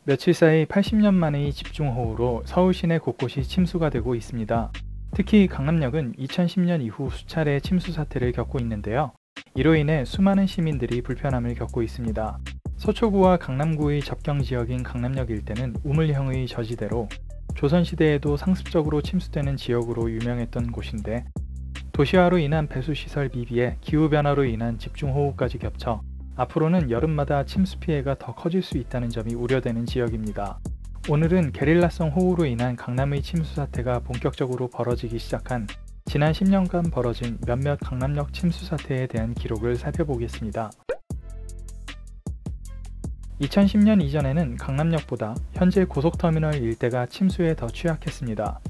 며칠 사이 80년 만의 집중호우로 서울 시내 곳곳이 침수가 되고 있습니다. 특히 강남역은 2010년 이후 수차례 침수 사태를 겪고 있는데요. 이로 인해 수많은 시민들이 불편함을 겪고 있습니다. 서초구와 강남구의 접경 지역인 강남역 일대는 우물형의 저지대로 조선시대에도 상습적으로 침수되는 지역으로 유명했던 곳인데, 도시화로 인한 배수시설 미비에 기후변화로 인한 집중호우까지 겹쳐 앞으로는 여름마다 침수 피해가 더 커질 수 있다는 점이 우려되는 지역입니다. 오늘은 게릴라성 호우로 인한 강남의 침수 사태가 본격적으로 벌어지기 시작한 지난 10년간 벌어진 몇몇 강남역 침수 사태에 대한 기록을 살펴보겠습니다. 2010년 이전에는 강남역보다 현재 고속터미널 일대가 침수에 더 취약했습니다.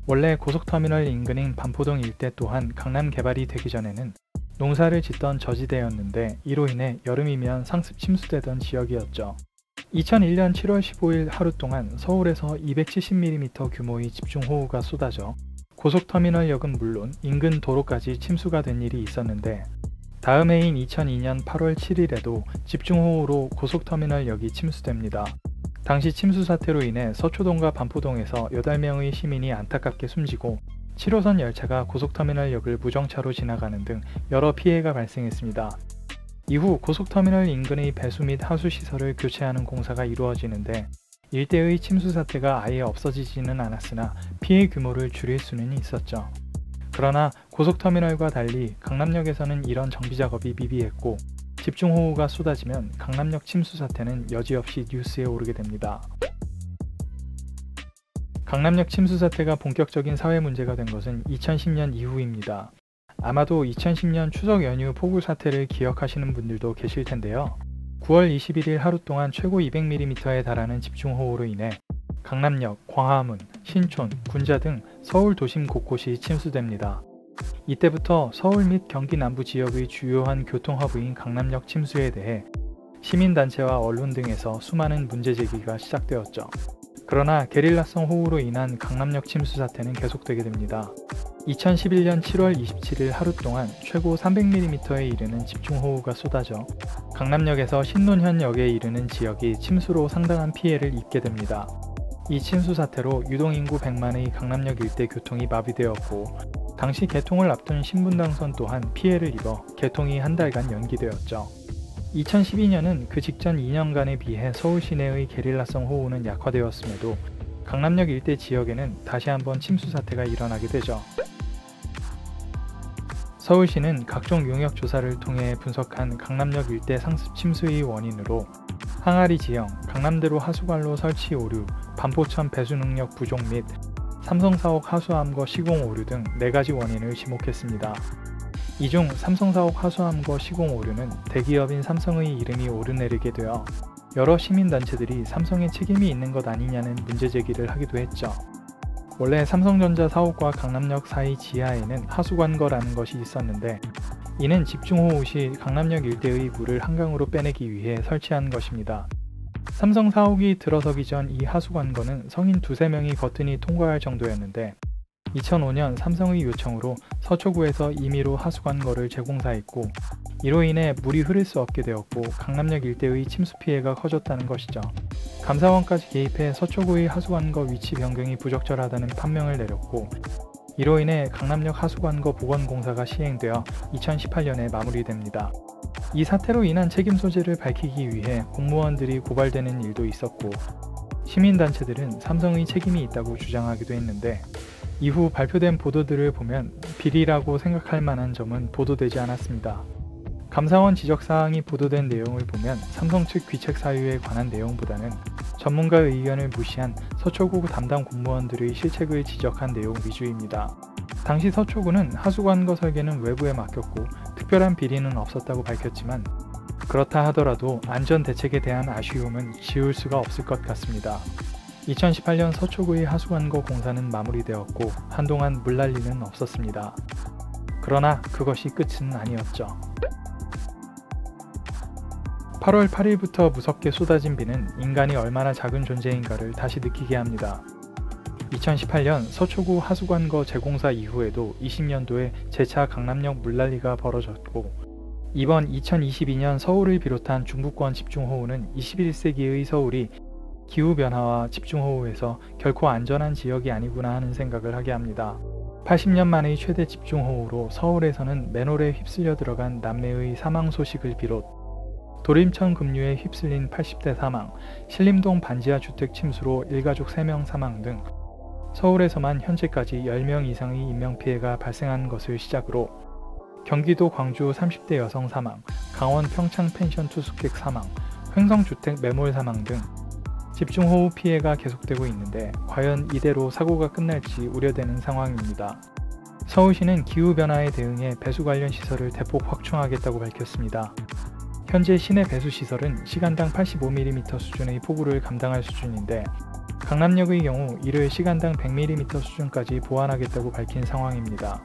원래 고속터미널 인근인 반포동 일대 또한 강남 개발이 되기 전에는 농사를 짓던 저지대였는데, 이로 인해 여름이면 상습 침수되던 지역이었죠. 2001년 7월 15일 하루 동안 서울에서 270mm 규모의 집중호우가 쏟아져 고속터미널역은 물론 인근 도로까지 침수가 된 일이 있었는데, 다음 해인 2002년 8월 7일에도 집중호우로 고속터미널역이 침수됩니다. 당시 침수 사태로 인해 서초동과 반포동에서 8명의 시민이 안타깝게 숨지고 7호선 열차가 고속터미널역을 무정차로 지나가는 등 여러 피해가 발생했습니다. 이후 고속터미널 인근의 배수 및 하수시설을 교체하는 공사가 이루어지는데, 일대의 침수 사태가 아예 없어지지는 않았으나 피해 규모를 줄일 수는 있었죠. 그러나 고속터미널과 달리 강남역에서는 이런 정비 작업이 미비했고, 집중호우가 쏟아지면 강남역 침수 사태는 여지없이 뉴스에 오르게 됩니다. 강남역 침수 사태가 본격적인 사회 문제가 된 것은 2010년 이후입니다. 아마도 2010년 추석 연휴 폭우 사태를 기억하시는 분들도 계실 텐데요. 9월 21일 하루 동안 최고 200mm에 달하는 집중호우로 인해 강남역, 광화문, 신촌, 군자 등 서울 도심 곳곳이 침수됩니다. 이때부터 서울 및 경기 남부 지역의 주요한 교통허브인 강남역 침수에 대해 시민단체와 언론 등에서 수많은 문제 제기가 시작되었죠. 그러나 게릴라성 호우로 인한 강남역 침수 사태는 계속되게 됩니다. 2011년 7월 27일 하루 동안 최고 300mm에 이르는 집중호우가 쏟아져 강남역에서 신논현역에 이르는 지역이 침수로 상당한 피해를 입게 됩니다. 이 침수 사태로 유동인구 100만의 강남역 일대 교통이 마비되었고, 당시 개통을 앞둔 신분당선 또한 피해를 입어 개통이 한 달간 연기되었죠. 2012년은 그 직전 2년간에 비해 서울 시내의 게릴라성 호우는 약화되었음에도 강남역 일대 지역에는 다시 한번 침수 사태가 일어나게 되죠. 서울시는 각종 용역 조사를 통해 분석한 강남역 일대 상습 침수의 원인으로 항아리 지형, 강남대로 하수관로 설치 오류, 반포천 배수 능력 부족 및 삼성사옥 하수암거 시공 오류 등 4가지 원인을 지목했습니다. 이 중 삼성사옥 하수암거 시공 오류는 대기업인 삼성의 이름이 오르내리게 되어 여러 시민단체들이 삼성에 책임이 있는 것 아니냐는 문제 제기를 하기도 했죠. 원래 삼성전자 사옥과 강남역 사이 지하에는 하수관거라는 것이 있었는데, 이는 집중호우 시 강남역 일대의 물을 한강으로 빼내기 위해 설치한 것입니다. 삼성 사옥이 들어서기 전 이 하수관거는 성인 2~3명이 거뜬히 통과할 정도였는데, 2005년 삼성의 요청으로 서초구에서 임의로 하수관거를 재공사했고, 이로 인해 물이 흐를 수 없게 되었고 강남역 일대의 침수 피해가 커졌다는 것이죠. 감사원까지 개입해 서초구의 하수관거 위치 변경이 부적절하다는 판명을 내렸고, 이로 인해 강남역 하수관거 복원공사가 시행되어 2018년에 마무리됩니다. 이 사태로 인한 책임 소재를 밝히기 위해 공무원들이 고발되는 일도 있었고, 시민단체들은 삼성의 책임이 있다고 주장하기도 했는데, 이후 발표된 보도들을 보면 비리라고 생각할 만한 점은 보도되지 않았습니다. 감사원 지적사항이 보도된 내용을 보면 삼성 측 귀책 사유에 관한 내용보다는 전문가의 의견을 무시한 서초구 담당 공무원들의 실책을 지적한 내용 위주입니다. 당시 서초구는 하수관거 설계는 외부에 맡겼고 특별한 비리는 없었다고 밝혔지만, 그렇다 하더라도 안전 대책에 대한 아쉬움은 지울 수가 없을 것 같습니다. 2018년 서초구의 하수관거 공사는 마무리되었고 한동안 물난리는 없었습니다. 그러나 그것이 끝은 아니었죠. 8월 8일부터 무섭게 쏟아진 비는 인간이 얼마나 작은 존재인가를 다시 느끼게 합니다. 2018년 서초구 하수관거 재공사 이후에도 20년도에 재차 강남역 물난리가 벌어졌고, 이번 2022년 서울을 비롯한 중부권 집중호우는 21세기의 서울이 기후변화와 집중호우에서 결코 안전한 지역이 아니구나 하는 생각을 하게 합니다. 80년 만의 최대 집중호우로 서울에서는 맨홀에 휩쓸려 들어간 남매의 사망 소식을 비롯 도림천 급류에 휩쓸린 80대 사망, 신림동 반지하 주택 침수로 일가족 3명 사망 등 서울에서만 현재까지 10명 이상의 인명피해가 발생한 것을 시작으로 경기도 광주 30대 여성 사망, 강원 평창 펜션 투숙객 사망, 횡성주택 매몰 사망 등 집중호우 피해가 계속되고 있는데 과연 이대로 사고가 끝날지 우려되는 상황입니다. 서울시는 기후변화에 대응해 배수 관련 시설을 대폭 확충하겠다고 밝혔습니다. 현재 시내 배수시설은 시간당 85mm 수준의 폭우를 감당할 수준인데 강남역의 경우 이를 시간당 100mm 수준까지 보완하겠다고 밝힌 상황입니다.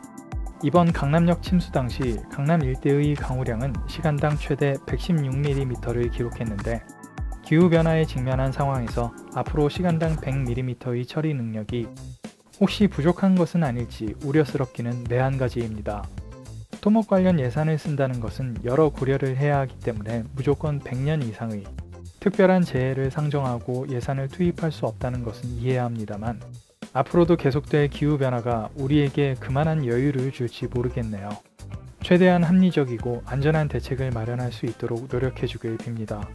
이번 강남역 침수 당시 강남 일대의 강우량은 시간당 최대 116mm를 기록했는데 기후변화에 직면한 상황에서 앞으로 시간당 100mm의 처리 능력이 혹시 부족한 것은 아닐지 우려스럽기는 매한가지입니다. 토목 관련 예산을 쓴다는 것은 여러 고려를 해야 하기 때문에 무조건 100년 이상의 특별한 재해를 상정하고 예산을 투입할 수 없다는 것은 이해해야 합니다만 앞으로도 계속될 기후변화가 우리에게 그만한 여유를 줄지 모르겠네요. 최대한 합리적이고 안전한 대책을 마련할 수 있도록 노력해주길 빕니다.